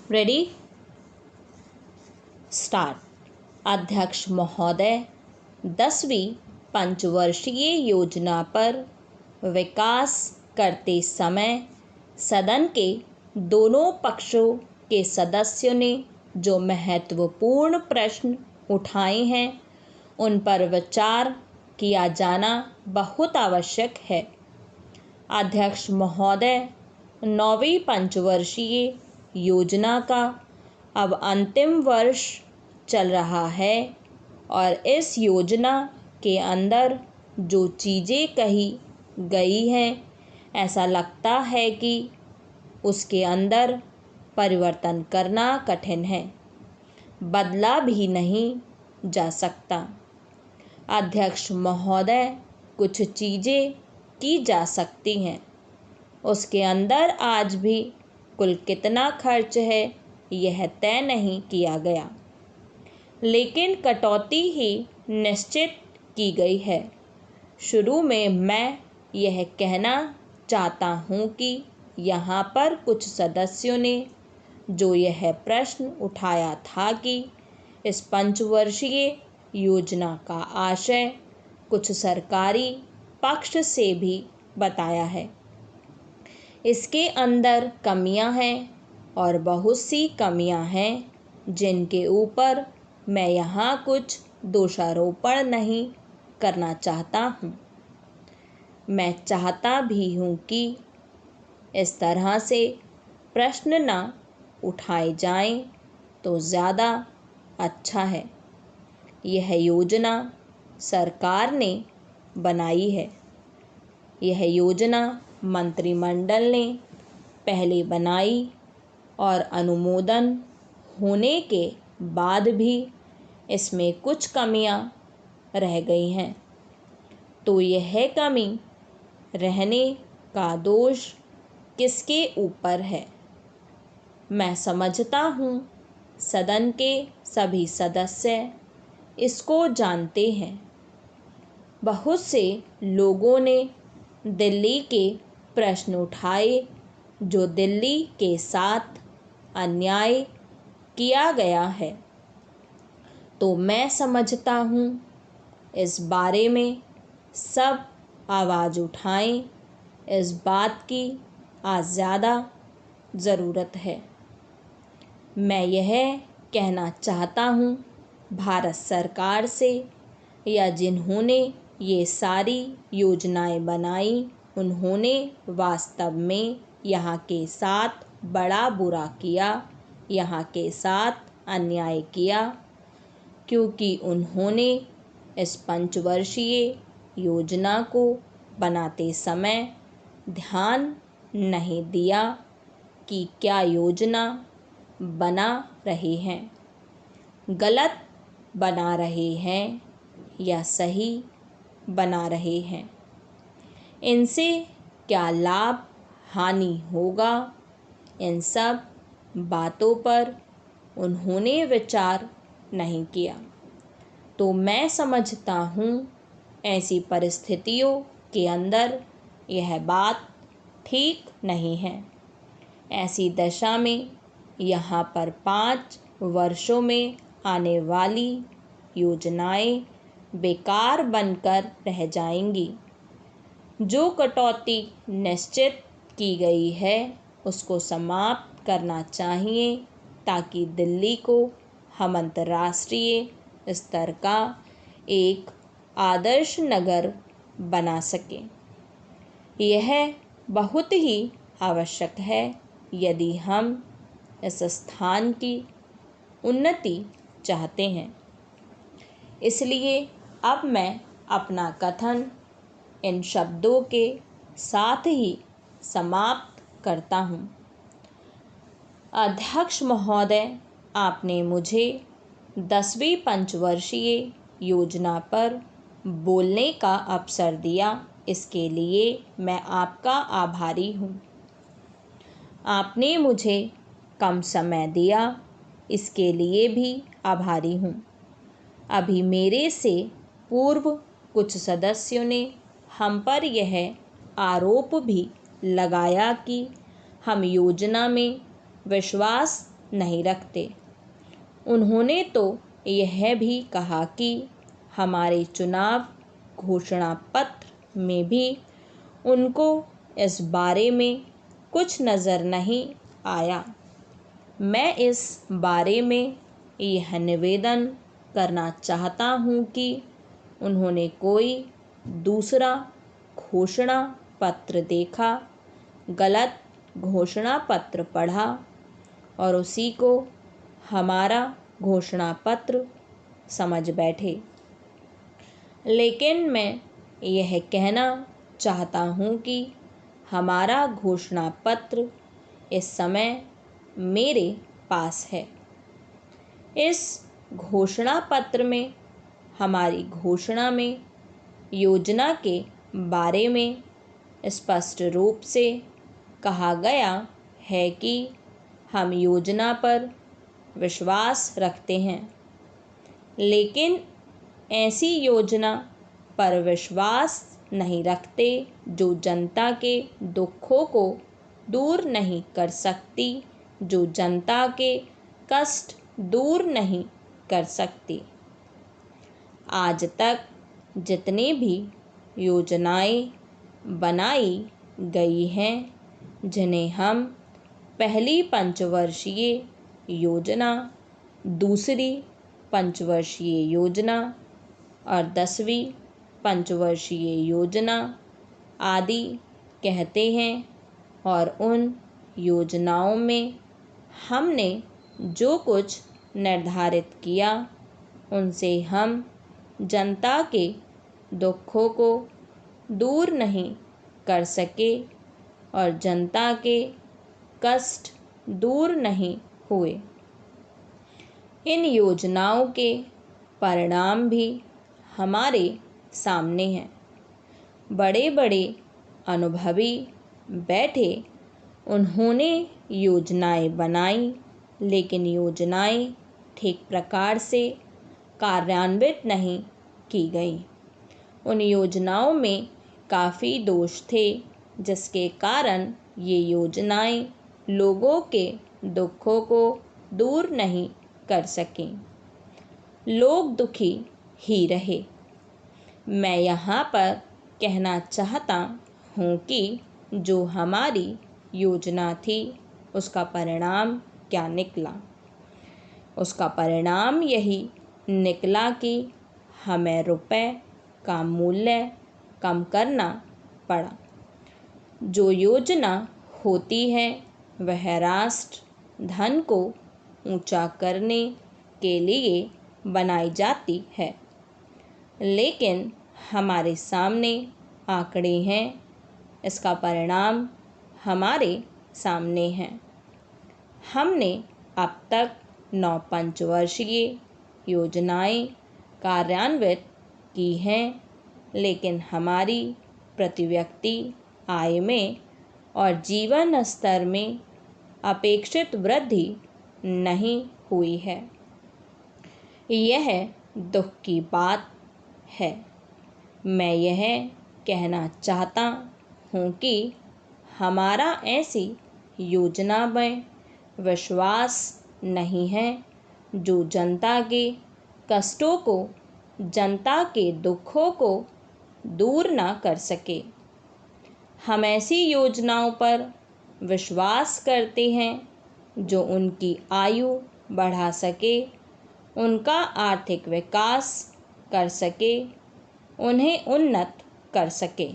Ready start. अध्यक्ष महोदय, 10वीं पंचवर्षीय योजना पर विकास करते समय सदन के दोनों पक्षों के सदस्यों ने जो महत्वपूर्ण प्रश्न उठाए हैं उन पर विचार किया जाना बहुत आवश्यक है। अध्यक्ष महोदय, 9वीं पंचवर्षीय योजना का अब अंतिम वर्ष चल रहा है और इस योजना के अंदर जो चीज़ें कही गई हैं ऐसा लगता है कि उसके अंदर परिवर्तन करना कठिन है, बदला भी नहीं जा सकता। अध्यक्ष महोदय, कुछ चीज़ें की जा सकती हैं, उसके अंदर आज भी कुल कितना खर्च है यह तय नहीं किया गया, लेकिन कटौती ही निश्चित की गई है। शुरू में मैं यह कहना चाहता हूँ कि यहाँ पर कुछ सदस्यों ने जो यह प्रश्न उठाया था कि इस पंचवर्षीय योजना का आशय कुछ सरकारी पक्ष से भी बताया है। इसके अंदर कमियां हैं और बहुत सी कमियां हैं जिनके ऊपर मैं यहाँ कुछ दोषारोपण नहीं करना चाहता हूँ। मैं चाहता भी हूँ कि इस तरह से प्रश्न न उठाए जाएं तो ज़्यादा अच्छा है। यह योजना सरकार ने बनाई है। यह योजना मंत्रिमंडल ने पहले बनाई और अनुमोदन होने के बाद भी इसमें कुछ कमियां रह गई हैं, तो यह कमी रहने का दोष किसके ऊपर है? मैं समझता हूँ सदन के सभी सदस्य इसको जानते हैं। बहुत से लोगों ने दिल्ली के प्रश्न उठाए जो दिल्ली के साथ अन्याय किया गया है, तो मैं समझता हूँ इस बारे में सब आवाज़ उठाएं। इस बात की आज ज़्यादा ज़रूरत है। मैं यह कहना चाहता हूँ भारत सरकार से या जिन्होंने ये सारी योजनाएं बनाई उन्होंने वास्तव में यहाँ के साथ बड़ा बुरा किया, यहाँ के साथ अन्याय किया, क्योंकि उन्होंने इस पंचवर्षीय योजना को बनाते समय ध्यान नहीं दिया कि क्या योजना बना रहे हैं, गलत बना रहे हैं या सही बना रहे हैं, इनसे क्या लाभ हानि होगा, इन सब बातों पर उन्होंने विचार नहीं किया। तो मैं समझता हूँ ऐसी परिस्थितियों के अंदर यह बात ठीक नहीं है। ऐसी दशा में यहाँ पर 5 वर्षों में आने वाली योजनाएं बेकार बनकर रह जाएंगी। जो कटौती निश्चित की गई है उसको समाप्त करना चाहिए ताकि दिल्ली को हम अंतर्राष्ट्रीय स्तर का एक आदर्श नगर बना सकें। यह बहुत ही आवश्यक है यदि हम इस स्थान की उन्नति चाहते हैं। इसलिए अब मैं अपना कथन इन शब्दों के साथ ही समाप्त करता हूँ। अध्यक्ष महोदय, आपने मुझे 10वीं पंचवर्षीय योजना पर बोलने का अवसर दिया, इसके लिए मैं आपका आभारी हूँ। आपने मुझे कम समय दिया, इसके लिए भी आभारी हूँ। अभी मेरे से पूर्व कुछ सदस्यों ने हम पर यह आरोप भी लगाया कि हम योजना में विश्वास नहीं रखते। उन्होंने तो यह भी कहा कि हमारे चुनाव घोषणा पत्र में भी उनको इस बारे में कुछ नज़र नहीं आया। मैं इस बारे में यह निवेदन करना चाहता हूँ कि उन्होंने कोई दूसरा घोषणा पत्र देखा, गलत घोषणा पत्र पढ़ा और उसी को हमारा घोषणा पत्र समझ बैठे। लेकिन मैं यह कहना चाहता हूँ कि हमारा घोषणा पत्र इस समय मेरे पास है। इस घोषणा पत्र में हमारी घोषणा में योजना के बारे में स्पष्ट रूप से कहा गया है कि हम योजना पर विश्वास रखते हैं, लेकिन ऐसी योजना पर विश्वास नहीं रखते जो जनता के दुखों को दूर नहीं कर सकती, जो जनता के कष्ट दूर नहीं कर सकती। आज तक जितनी भी योजनाएं बनाई गई हैं, जिन्हें हम पहली पंचवर्षीय योजना, दूसरी पंचवर्षीय योजना और 10वीं पंचवर्षीय योजना आदि कहते हैं, और उन योजनाओं में हमने जो कुछ निर्धारित किया उनसे हम जनता के दुखों को दूर नहीं कर सके और जनता के कष्ट दूर नहीं हुए। इन योजनाओं के परिणाम भी हमारे सामने हैं। बड़े बड़े अनुभवी बैठे, उन्होंने योजनाएं बनाई, लेकिन योजनाएं ठीक प्रकार से कार्यान्वित नहीं की गई। उन योजनाओं में काफ़ी दोष थे, जिसके कारण ये योजनाएं लोगों के दुखों को दूर नहीं कर सकें। लोग दुखी ही रहे। मैं यहाँ पर कहना चाहता हूँ कि जो हमारी योजना थी उसका परिणाम क्या निकला। उसका परिणाम यही निकला कि हमें रुपए का मूल्य कम करना पड़ा। जो योजना होती है वह राष्ट्र धन को ऊंचा करने के लिए बनाई जाती है, लेकिन हमारे सामने आंकड़े हैं, इसका परिणाम हमारे सामने है। हमने अब तक 9 पंचवर्षीय योजनाएं कार्यान्वित की हैं, लेकिन हमारी प्रति व्यक्ति आय में और जीवन स्तर में अपेक्षित वृद्धि नहीं हुई है। यह दुख की बात है। मैं यह कहना चाहता हूँ कि हमारा ऐसी योजना में विश्वास नहीं है जो जनता के कष्टों को, जनता के दुखों को दूर ना कर सके। हम ऐसी योजनाओं पर विश्वास करते हैं जो उनकी आयु बढ़ा सके, उनका आर्थिक विकास कर सके, उन्हें उन्नत कर सके।